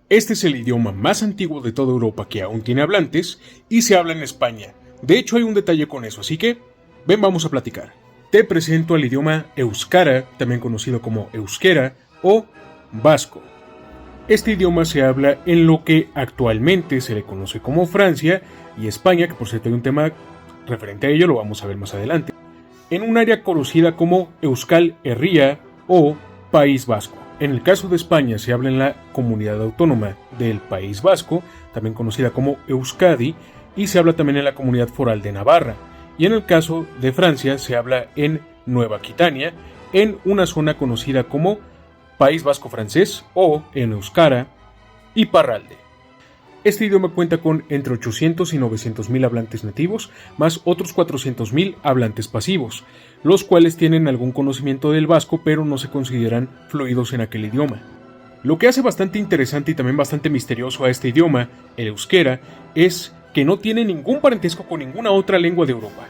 Este es el idioma más antiguo de toda Europa que aún tiene hablantes y se habla en España. De hecho hay un detalle con eso, así que ven, vamos a platicar. Te presento al idioma euskara, también conocido como euskera o vasco. Este idioma se habla en lo que actualmente se le conoce como Francia y España, que por cierto hay un tema referente a ello, lo vamos a ver más adelante, en un área conocida como Euskal Herria o País Vasco. En el caso de España se habla en la comunidad autónoma del País Vasco, también conocida como Euskadi, y se habla también en la comunidad foral de Navarra. Y en el caso de Francia se habla en Nueva Aquitania, en una zona conocida como País Vasco Francés o en euskara y parralde. Este idioma cuenta con entre 800 y 900 mil hablantes nativos, más otros 400 mil hablantes pasivos, los cuales tienen algún conocimiento del vasco pero no se consideran fluidos en aquel idioma. Lo que hace bastante interesante y también bastante misterioso a este idioma, el euskera, es que no tiene ningún parentesco con ninguna otra lengua de Europa.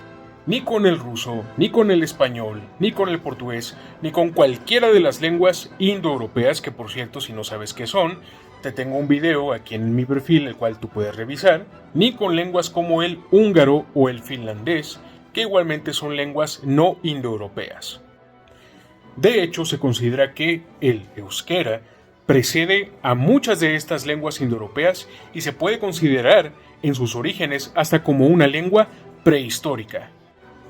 Ni con el ruso, ni con el español, ni con el portugués, ni con cualquiera de las lenguas indoeuropeas, que por cierto, si no sabes qué son, te tengo un video aquí en mi perfil el cual tú puedes revisar, ni con lenguas como el húngaro o el finlandés, que igualmente son lenguas no indoeuropeas. De hecho, se considera que el euskera precede a muchas de estas lenguas indoeuropeas y se puede considerar en sus orígenes hasta como una lengua prehistórica,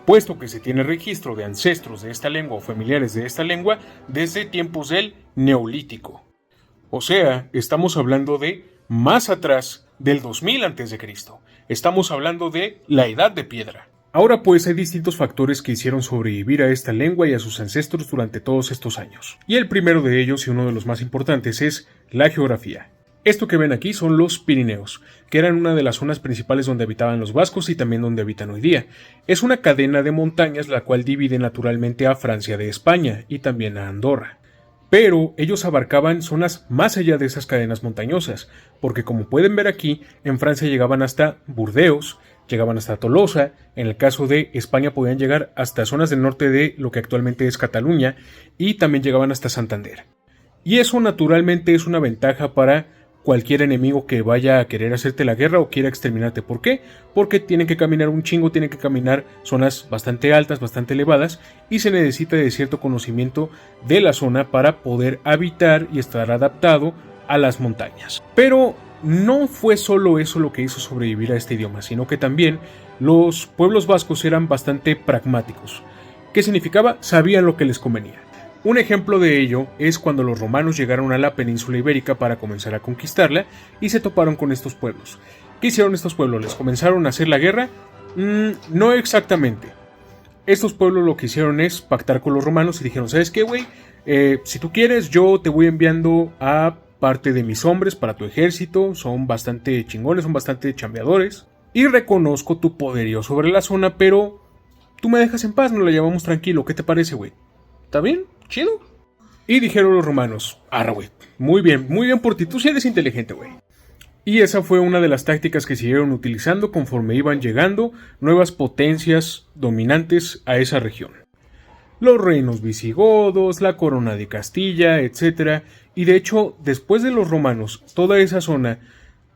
puesto que se tiene registro de ancestros de esta lengua o familiares de esta lengua desde tiempos del Neolítico. O sea, estamos hablando de más atrás del 2000 a.C. Estamos hablando de la Edad de Piedra. Ahora pues hay distintos factores que hicieron sobrevivir a esta lengua y a sus ancestros durante todos estos años. Y el primero de ellos y uno de los más importantes es la geografía. Esto que ven aquí son los Pirineos, que eran una de las zonas principales donde habitaban los vascos y también donde habitan hoy día. Es una cadena de montañas la cual divide naturalmente a Francia de España y también a Andorra. Pero ellos abarcaban zonas más allá de esas cadenas montañosas, porque como pueden ver aquí, en Francia llegaban hasta Burdeos, llegaban hasta Tolosa, en el caso de España podían llegar hasta zonas del norte de lo que actualmente es Cataluña, y también llegaban hasta Santander. Y eso naturalmente es una ventaja para cualquier enemigo que vaya a querer hacerte la guerra o quiera exterminarte. ¿Por qué? Porque tienen que caminar un chingo, tienen que caminar zonas bastante altas, bastante elevadas, y se necesita de cierto conocimiento de la zona para poder habitar y estar adaptado a las montañas. Pero no fue solo eso lo que hizo sobrevivir a este idioma, sino que también los pueblos vascos eran bastante pragmáticos. ¿Qué significaba? Sabían lo que les convenía. Un ejemplo de ello es cuando los romanos llegaron a la península ibérica para comenzar a conquistarla y se toparon con estos pueblos. ¿Qué hicieron estos pueblos? ¿Les comenzaron a hacer la guerra? No exactamente. Estos pueblos lo que hicieron es pactar con los romanos y dijeron, ¿sabes qué, güey? Si tú quieres, yo te voy enviando a parte de mis hombres para tu ejército, son bastante chingones, son bastante chambeadores, y reconozco tu poderío sobre la zona, pero tú me dejas en paz, nos la llevamos tranquilo, ¿qué te parece, güey? ¿Está bien? ¿Chido? Y dijeron los romanos, arra, güey, muy bien por ti, tú sí eres inteligente, güey. Y esa fue una de las tácticas que siguieron utilizando conforme iban llegando nuevas potencias dominantes a esa región. Los reinos visigodos, la corona de Castilla, etc. Y de hecho, después de los romanos, toda esa zona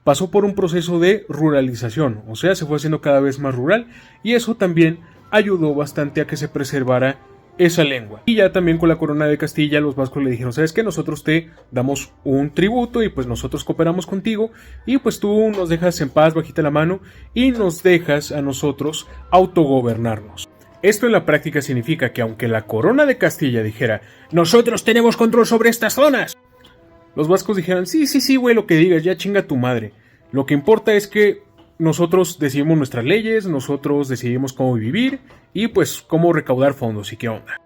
pasó por un proceso de ruralización, o sea, se fue haciendo cada vez más rural, y eso también ayudó bastante a que se preservara esa lengua. Y ya también con la corona de Castilla los vascos le dijeron, ¿sabes qué? Nosotros te damos un tributo y pues nosotros cooperamos contigo y pues tú nos dejas en paz, bajita la mano y nos dejas a nosotros autogobernarnos. Esto en la práctica significa que aunque la corona de Castilla dijera, nosotros tenemos control sobre estas zonas, los vascos dijeran, sí, güey, lo que digas, ya chinga tu madre. Lo que importa es que nosotros decidimos nuestras leyes, nosotros decidimos cómo vivir y pues cómo recaudar fondos y qué onda.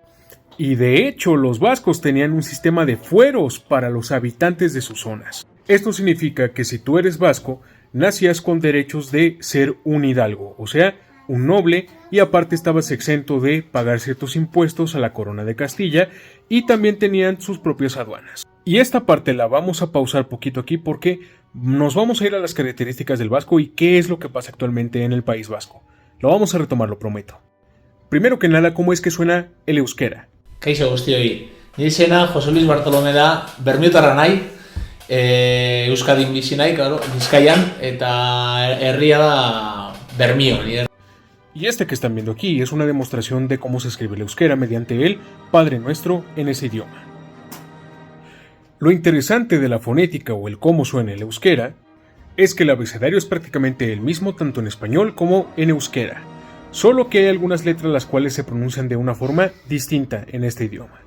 Y de hecho los vascos tenían un sistema de fueros para los habitantes de sus zonas. Esto significa que si tú eres vasco, nacías con derechos de ser un hidalgo, o sea, un noble, y aparte estabas exento de pagar ciertos impuestos a la corona de Castilla y también tenían sus propias aduanas. Y esta parte la vamos a pausar poquito aquí porque nos vamos a ir a las características del vasco y qué es lo que pasa actualmente en el País Vasco. Lo vamos a retomar, lo prometo. Primero que nada, ¿cómo es que suena el euskera? Kaixo guztioi, nire izena Jose Luis Bartolomé da, Bermiotarra nahi, Euskadin bizi nahi, claro, Bizkaian, eta herria da Bermio. Y este que están viendo aquí es una demostración de cómo se escribe el euskera mediante el Padre Nuestro en ese idioma. Lo interesante de la fonética o el cómo suena el euskera es que el abecedario es prácticamente el mismo tanto en español como en euskera, solo que hay algunas letras las cuales se pronuncian de una forma distinta en este idioma.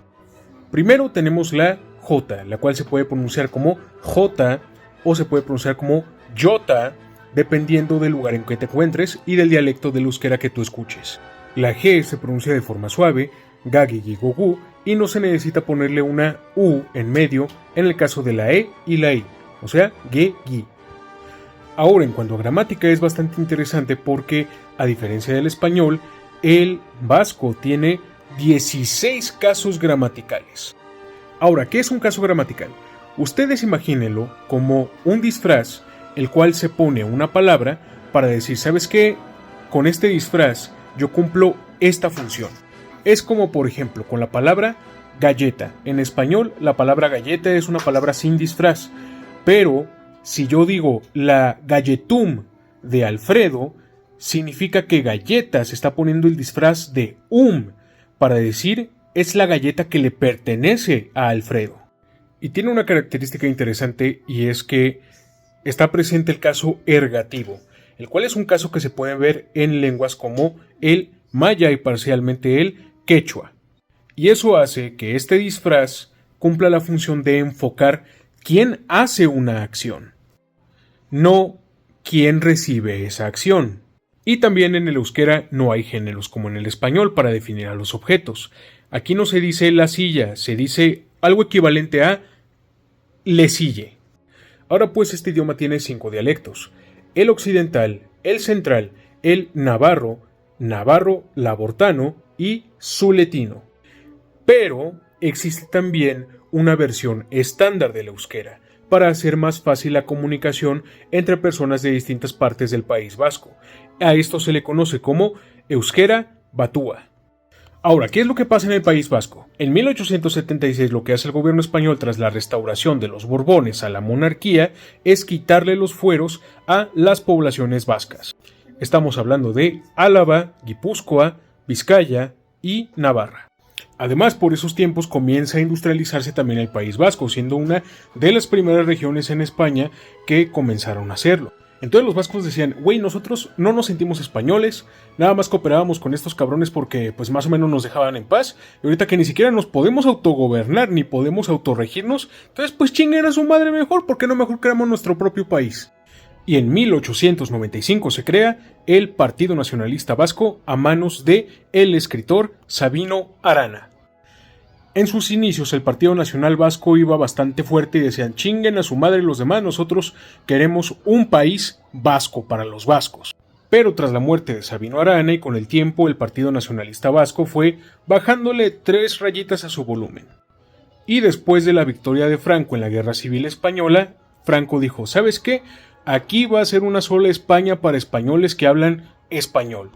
Primero tenemos la J, la cual se puede pronunciar como J o se puede pronunciar como Jota, dependiendo del lugar en que te encuentres y del dialecto del euskera que tú escuches. La G se pronuncia de forma suave, Gagi Gogu, y no se necesita ponerle una U en medio en el caso de la E y la I, o sea, Ge, Gi. Ahora, en cuanto a gramática, es bastante interesante porque, a diferencia del español, el vasco tiene 16 casos gramaticales. Ahora, ¿qué es un caso gramatical? Ustedes imagínenlo como un disfraz, el cual se pone una palabra para decir, ¿sabes qué? Con este disfraz yo cumplo esta función. Es como, por ejemplo, con la palabra galleta. En español, la palabra galleta es una palabra sin disfraz, pero si yo digo la galletum de Alfredo, significa que galleta se está poniendo el disfraz de para decir es la galleta que le pertenece a Alfredo. Y tiene una característica interesante y es que está presente el caso ergativo, el cual es un caso que se puede ver en lenguas como el maya y parcialmente el quechua. Y eso hace que este disfraz cumpla la función de enfocar quién hace una acción, no quién recibe esa acción. Y también en el euskera no hay géneros como en el español para definir a los objetos. Aquí no se dice la silla, se dice algo equivalente a le sille. Ahora pues este idioma tiene 5 dialectos: el occidental, el central, el navarro, labortano y zuletino. Pero existe también una versión estándar del euskera, para hacer más fácil la comunicación entre personas de distintas partes del País Vasco. A esto se le conoce como euskera batúa. Ahora, ¿qué es lo que pasa en el País Vasco? En 1876 lo que hace el gobierno español tras la restauración de los Borbones a la monarquía es quitarle los fueros a las poblaciones vascas. Estamos hablando de Álava, Guipúzcoa, Vizcaya y Navarra. Además, por esos tiempos comienza a industrializarse también el País Vasco, siendo una de las primeras regiones en España que comenzaron a hacerlo. Entonces los vascos decían, güey, nosotros no nos sentimos españoles, nada más cooperábamos con estos cabrones porque pues más o menos nos dejaban en paz, y ahorita que ni siquiera nos podemos autogobernar ni podemos autorregirnos, entonces pues chinguen a su madre mejor, ¿por qué no mejor creamos nuestro propio país? Y en 1895 se crea el Partido Nacionalista Vasco a manos de el escritor Sabino Arana. En sus inicios el Partido Nacional Vasco iba bastante fuerte y decían chinguen a su madre los demás, nosotros queremos un país vasco para los vascos. Pero tras la muerte de Sabino Arana y con el tiempo el Partido Nacionalista Vasco fue bajándole 3 rayitas a su volumen. Y después de la victoria de Franco en la Guerra Civil Española, Franco dijo, ¿sabes qué? Aquí va a ser una sola España para españoles que hablan español.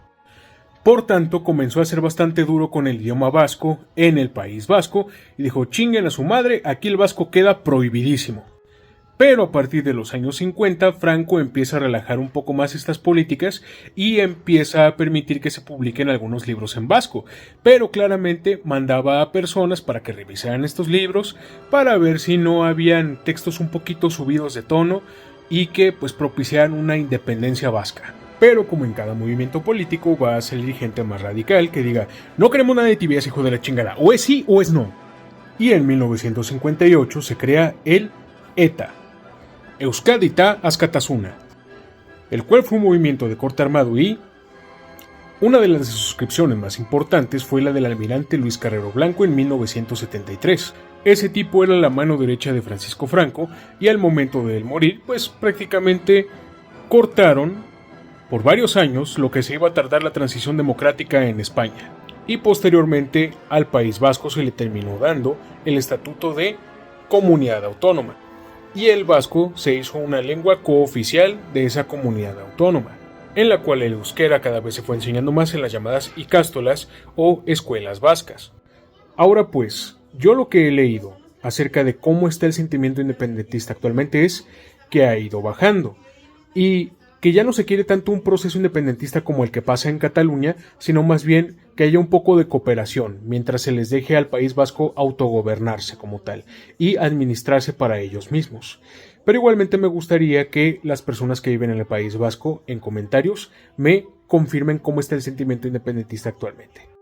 Por tanto, comenzó a ser bastante duro con el idioma vasco en el País Vasco y dijo, chinguen a su madre, aquí el vasco queda prohibidísimo. Pero a partir de los años 50, Franco empieza a relajar un poco más estas políticas y empieza a permitir que se publiquen algunos libros en vasco, pero claramente mandaba a personas para que revisaran estos libros para ver si no habían textos un poquito subidos de tono y que pues propiciaran una independencia vasca. Pero como en cada movimiento político va a salir gente más radical que diga no queremos nada de tibias, hijo de la chingada, o es sí o es no. Y en 1958 se crea el ETA, Euskadi-Ta Askatasuna, el cual fue un movimiento de corte armado y una de las suscripciones más importantes fue la del almirante Luis Carrero Blanco en 1973. Ese tipo era la mano derecha de Francisco Franco y al momento de él morir pues prácticamente cortaron por varios años lo que se iba a tardar la transición democrática en España, y posteriormente al País Vasco se le terminó dando el estatuto de comunidad autónoma, y el vasco se hizo una lengua cooficial de esa comunidad autónoma, en la cual el euskera cada vez se fue enseñando más en las llamadas icástolas o escuelas vascas. Ahora pues, yo lo que he leído acerca de cómo está el sentimiento independentista actualmente es que ha ido bajando y que ya no se quiere tanto un proceso independentista como el que pasa en Cataluña, sino más bien que haya un poco de cooperación mientras se les deje al País Vasco autogobernarse como tal y administrarse para ellos mismos. Pero igualmente me gustaría que las personas que viven en el País Vasco en comentarios me confirmen cómo está el sentimiento independentista actualmente.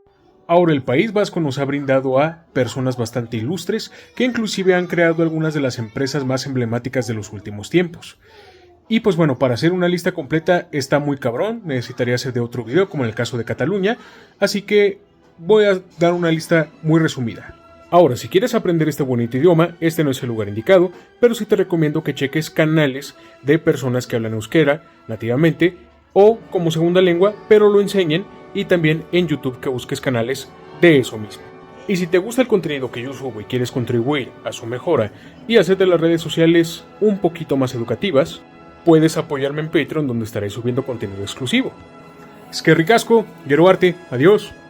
Ahora, el País Vasco nos ha brindado a personas bastante ilustres que inclusive han creado algunas de las empresas más emblemáticas de los últimos tiempos. Y pues bueno, para hacer una lista completa está muy cabrón, necesitaría hacer de otro video como en el caso de Cataluña, así que voy a dar una lista muy resumida. Ahora, si quieres aprender este bonito idioma, este no es el lugar indicado, pero sí te recomiendo que cheques canales de personas que hablan euskera nativamente o como segunda lengua, pero lo enseñen, y también en YouTube que busques canales de eso mismo. Y si te gusta el contenido que yo subo y quieres contribuir a su mejora y hacer de las redes sociales un poquito más educativas, puedes apoyarme en Patreon, donde estaré subiendo contenido exclusivo. Es que ricasco, Arte, adiós.